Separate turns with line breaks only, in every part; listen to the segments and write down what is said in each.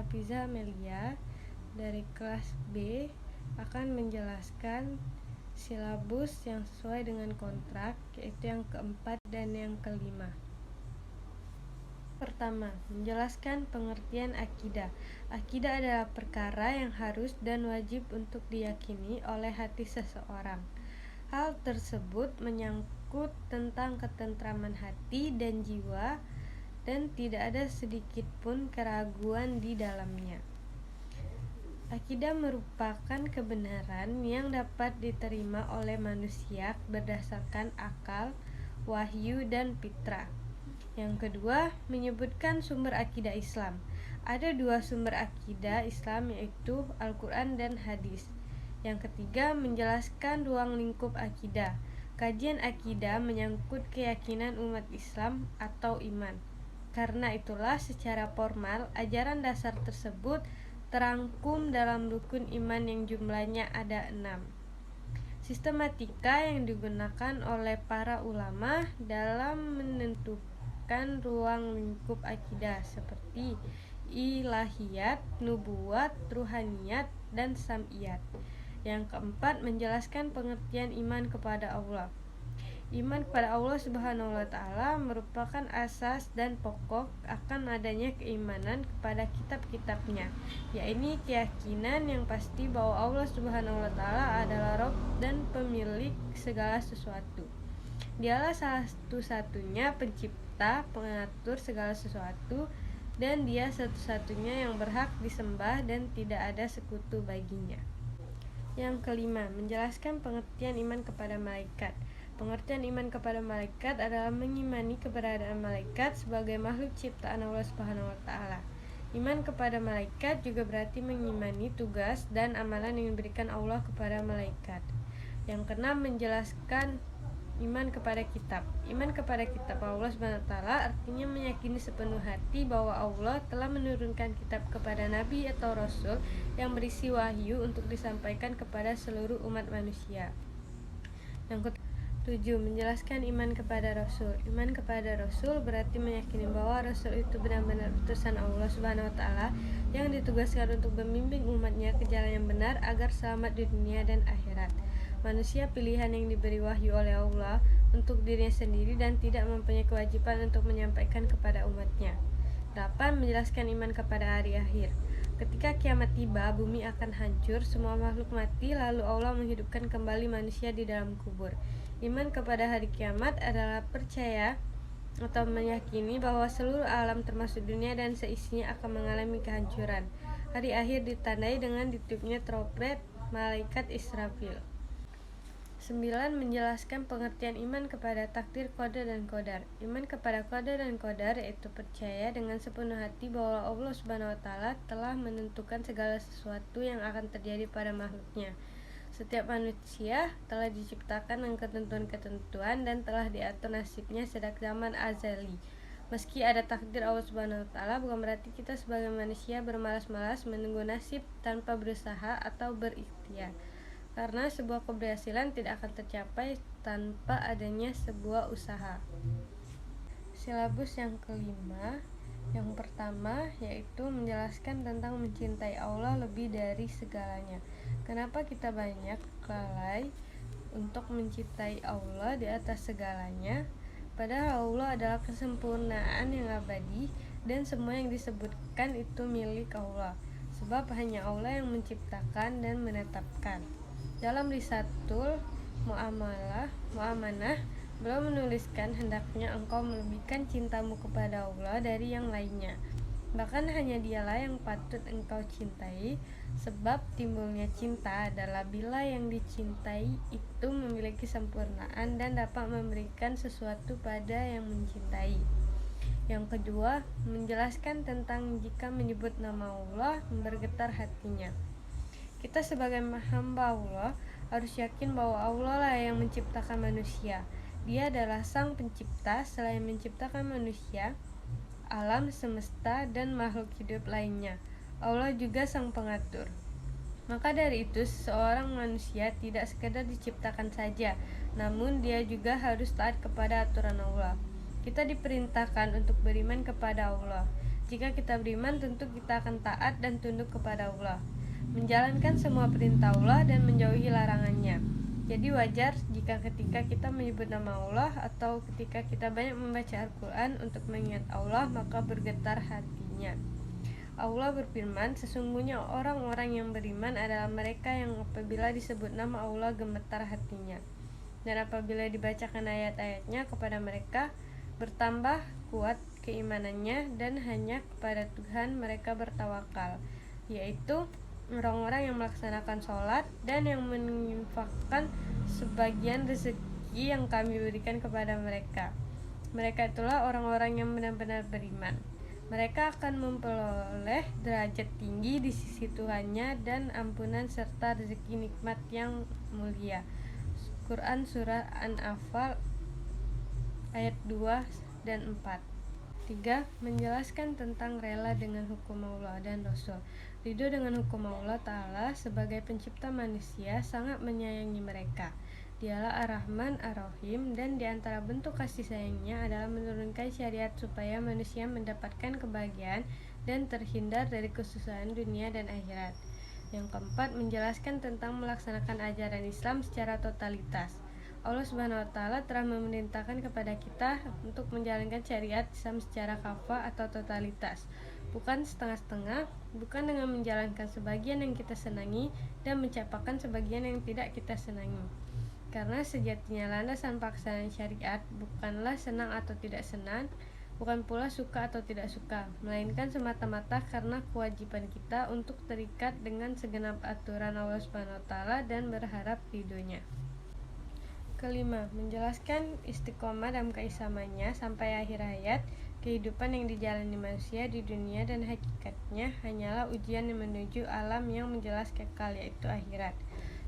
Hafiza Amelia dari kelas B akan menjelaskan silabus yang sesuai dengan kontrak, yaitu yang keempat dan yang kelima. Pertama, menjelaskan pengertian akidah. Akidah adalah perkara yang harus dan wajib untuk diyakini oleh hati seseorang. Hal tersebut menyangkut tentang ketentraman hati dan jiwa dan tidak ada sedikit pun keraguan di dalamnya. Akidah merupakan kebenaran yang dapat diterima oleh manusia berdasarkan akal, wahyu, dan fitrah. Yang kedua, menyebutkan sumber akidah Islam. Ada dua sumber akidah Islam, yaitu Al-Quran dan hadis. Yang ketiga, menjelaskan ruang lingkup akidah. Kajian akidah menyangkut keyakinan umat Islam atau iman. Karena itulah secara formal, ajaran dasar tersebut terangkum dalam rukun iman yang jumlahnya ada 6. Sistematika yang digunakan oleh para ulama dalam menentukan ruang lingkup akidah seperti ilahiyat, nubuat, ruhaniyat, dan sam'iyat. Yang keempat, menjelaskan pengertian iman kepada Allah. Iman kepada Allah Subhanahu wa Ta'ala merupakan asas dan pokok akan adanya keimanan kepada kitab-kitabnya, yaitu keyakinan yang pasti bahwa Allah Subhanahu wa Ta'ala adalah Rabb dan pemilik segala sesuatu. Dialah satu-satunya pencipta, pengatur segala sesuatu, dan Dia satu-satunya yang berhak disembah dan tidak ada sekutu baginya. Yang kelima, menjelaskan pengertian iman kepada malaikat. Pengertian iman kepada malaikat adalah mengimani keberadaan malaikat sebagai makhluk ciptaan Allah Subhanahu wa Ta'ala. Iman kepada malaikat juga berarti mengimani tugas dan amalan yang diberikan Allah kepada malaikat. Yang keenam, menjelaskan iman kepada kitab. Iman kepada kitab Allah Subhanahu wa Ta'ala artinya meyakini sepenuh hati bahwa Allah telah menurunkan kitab kepada nabi atau rasul yang berisi wahyu untuk disampaikan kepada seluruh umat manusia. Yang ke-7, menjelaskan iman kepada Rasul. Iman kepada Rasul berarti meyakini bahwa Rasul itu benar-benar utusan Allah Subhanahu wa Ta'ala yang ditugaskan untuk membimbing umatnya ke jalan yang benar agar selamat di dunia dan akhirat. Manusia pilihan yang diberi wahyu oleh Allah untuk dirinya sendiri dan tidak mempunyai kewajiban untuk menyampaikan kepada umatnya. 8. Menjelaskan iman kepada hari akhir. Ketika kiamat tiba, bumi akan hancur, semua makhluk mati, lalu Allah menghidupkan kembali manusia di dalam kubur. Iman kepada hari kiamat adalah percaya atau meyakini bahwa seluruh alam termasuk dunia dan seisinya akan mengalami kehancuran. Hari akhir ditandai dengan ditiupnya trompet malaikat Israfil. 9. Menjelaskan pengertian iman kepada takdir, qada, dan qadar. Iman kepada qada dan qadar yaitu percaya dengan sepenuh hati bahwa Allah Subhanahu wa Ta'ala telah menentukan segala sesuatu yang akan terjadi pada makhluknya. Setiap manusia telah diciptakan dengan ketentuan-ketentuan dan telah diatur nasibnya sejak zaman azali. Meski ada takdir Allah Subhanahu wa Ta'ala, bukan berarti kita sebagai manusia bermalas-malas menunggu nasib tanpa berusaha atau berikhtiar. Karena sebuah keberhasilan tidak akan tercapai tanpa adanya sebuah usaha. Silabus yang kelima, yang pertama yaitu menjelaskan tentang mencintai Allah lebih dari segalanya. Kenapa kita banyak lalai untuk mencintai Allah di atas segalanya? Padahal Allah adalah kesempurnaan yang abadi dan semua yang disebutkan itu milik Allah. Sebab hanya Allah yang menciptakan dan menetapkan. Dalam Risatul Mu'amanah, beliau menuliskan hendaknya engkau melebihkan cintamu kepada Allah dari yang lainnya. Bahkan hanya Dialah yang patut engkau cintai, sebab timbulnya cinta adalah bila yang dicintai itu memiliki sempurnaan dan dapat memberikan sesuatu pada yang mencintai. Yang kedua, menjelaskan tentang jika menyebut nama Allah bergetar hatinya. Kita sebagai hamba Allah harus yakin bahwa Allah lah yang menciptakan manusia. Dia adalah sang pencipta. Selain menciptakan manusia, alam semesta, dan makhluk hidup lainnya, Allah juga sang pengatur. Maka dari itu, seorang manusia tidak sekedar diciptakan saja, namun dia juga harus taat kepada aturan Allah. Kita diperintahkan untuk beriman kepada Allah. Jika kita beriman, tentu kita akan taat dan tunduk kepada Allah, menjalankan semua perintah Allah dan menjauhi larangannya. Jadi wajar jika ketika kita menyebut nama Allah atau ketika kita banyak membaca Al-Quran untuk mengingat Allah, maka bergetar hatinya. Allah berfirman, sesungguhnya orang-orang yang beriman adalah mereka yang apabila disebut nama Allah gemetar hatinya, dan apabila dibacakan ayat-ayatnya kepada mereka bertambah kuat keimanannya, dan hanya kepada Tuhan mereka bertawakal, yaitu orang-orang yang melaksanakan sholat dan yang menginfakkan sebagian rezeki yang kami berikan kepada mereka. Mereka itulah orang-orang yang benar-benar beriman. Mereka akan memperoleh derajat tinggi di sisi Tuhannya dan ampunan serta rezeki nikmat yang mulia. Quran Surah An-Anfal ayat 2 dan 4. 3. Menjelaskan tentang rela dengan hukum Allah dan Rasul. Ridho dengan hukum Allah Ta'ala sebagai pencipta manusia, sangat menyayangi mereka. Dialah Ar-Rahman Ar-Rahim, dan diantara bentuk kasih sayangnya adalah menurunkan syariat supaya manusia mendapatkan kebahagiaan dan terhindar dari kesusahan dunia dan akhirat. Yang keempat, menjelaskan tentang melaksanakan ajaran Islam secara totalitas. Allah Subhanahu wa Ta'ala telah memerintahkan kepada kita untuk menjalankan syariat Islam secara kafah atau totalitas, bukan setengah-setengah, bukan dengan menjalankan sebagian yang kita senangi dan mencapakan sebagian yang tidak kita senangi. Karena sejatinya landasan pelaksanaan syariat bukanlah senang atau tidak senang, bukan pula suka atau tidak suka, melainkan semata-mata karena kewajiban kita untuk terikat dengan segenap aturan Allah Subhanahu wa Ta'ala dan berharap ridhonya. Kelima, menjelaskan istiqomah dalam keislamannya sampai akhir hayat. Kehidupan yang dijalani manusia di dunia dan hakikatnya hanyalah ujian yang menuju alam yang menjelas kekal, yaitu akhirat.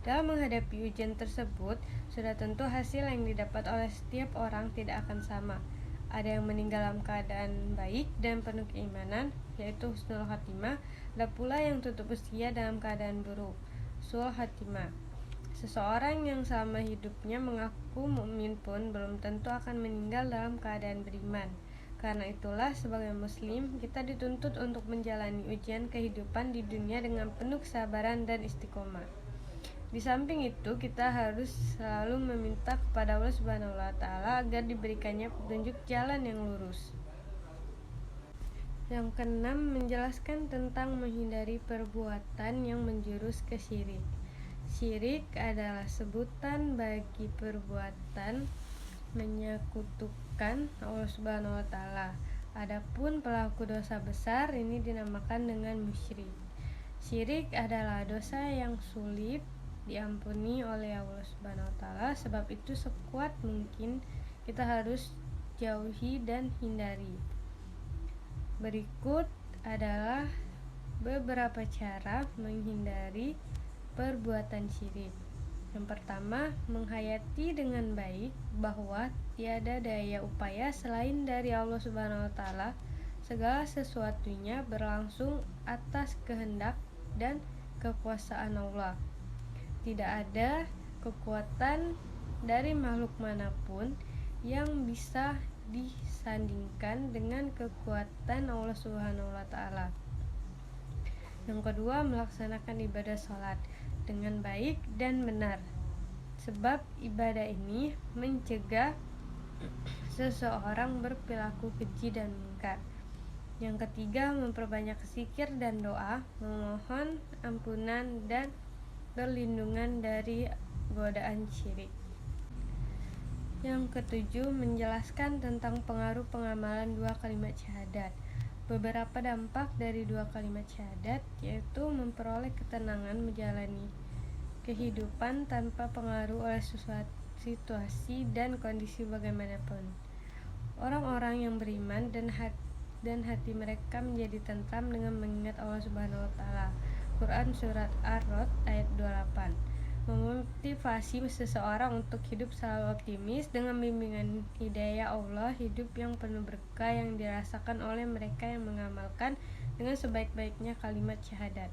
Dalam menghadapi ujian tersebut, sudah tentu hasil yang didapat oleh setiap orang tidak akan sama. Ada yang meninggal dalam keadaan baik dan penuh keimanan, yaitu husnul khatimah. Ada pula yang tutup usia dalam keadaan buruk, su'ul khatimah. Seseorang yang selama hidupnya mengaku mukmin pun belum tentu akan meninggal dalam keadaan beriman. Karena itulah, sebagai muslim, kita dituntut untuk menjalani ujian kehidupan di dunia dengan penuh kesabaran dan istiqomah. Di samping itu, kita harus selalu meminta kepada Allah Subhanahu wa Ta'ala agar diberikannya petunjuk jalan yang lurus. Yang keenam, menjelaskan tentang menghindari perbuatan yang menjurus ke syirik. Syirik adalah sebutan bagi perbuatan menyekutukan Allah Subhanahu wa Ta'ala. Adapun pelaku dosa besar ini dinamakan dengan musyrik. Syirik adalah dosa yang sulit diampuni oleh Allah Subhanahu wa Ta'ala, sebab itu sekuat mungkin kita harus jauhi dan hindari. Berikut adalah beberapa cara menghindari perbuatan syirik. Yang pertama, menghayati dengan baik bahwa tiada daya upaya selain dari Allah Subhanahu wa Ta'ala. Segala sesuatunya berlangsung atas kehendak dan kekuasaan Allah. Tidak ada kekuatan dari makhluk manapun yang bisa disandingkan dengan kekuatan Allah Subhanahu wa Ta'ala. Yang kedua, melaksanakan ibadah sholat dengan baik dan benar, sebab ibadah ini mencegah seseorang berperilaku keji dan mungkar. Yang ketiga, memperbanyak zikir dan doa, memohon ampunan dan perlindungan dari godaan syirik. Yang ketujuh, menjelaskan tentang pengaruh pengamalan dua kalimat syahadat. Beberapa dampak dari dua kalimat syahadat yaitu memperoleh ketenangan menjalani kehidupan tanpa pengaruh oleh sesuatu situasi dan kondisi bagaimanapun. Orang-orang yang beriman dan hati mereka menjadi tentram dengan mengingat Allah Subhanahu wa Ta'ala. Quran Surat Ar-Rod ayat 28. Memotivasi seseorang untuk hidup selalu optimis dengan bimbingan hidayah Allah, hidup yang penuh berkah yang dirasakan oleh mereka yang mengamalkan dengan sebaik-baiknya kalimat syahadat.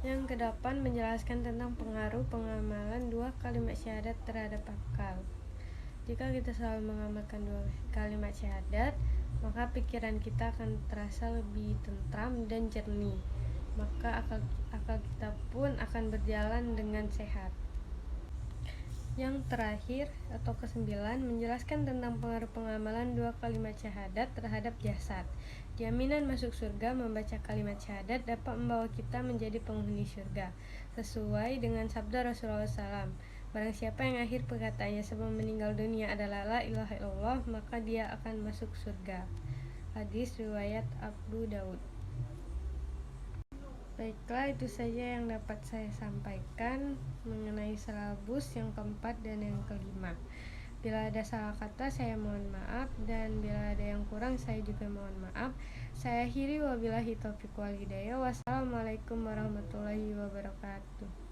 Yang kedelapan, menjelaskan tentang pengaruh pengamalan dua kalimat syahadat terhadap akal. Jika kita selalu mengamalkan dua kalimat syahadat, maka pikiran kita akan terasa lebih tentram dan jernih. Maka akal kita pun akan berjalan dengan sehat. Yang terakhir atau kesembilan, menjelaskan tentang pengaruh pengamalan dua kalimat syahadat terhadap jasad. Jaminan masuk surga membaca kalimat syahadat dapat membawa kita menjadi penghuni surga, sesuai dengan sabda Rasulullah SAW. Barang siapa yang akhir perkataannya sebelum meninggal dunia adalah la ilaha illallah, maka dia akan masuk surga. Hadis riwayat Abu Daud. Baiklah, itu saja yang dapat saya sampaikan mengenai silabus yang keempat dan yang kelima. Bila ada salah kata, saya mohon maaf, dan bila ada yang kurang, saya juga mohon maaf. Saya akhiri wabillahi taufiq wal hidayah. Wassalamualaikum warahmatullahi wabarakatuh.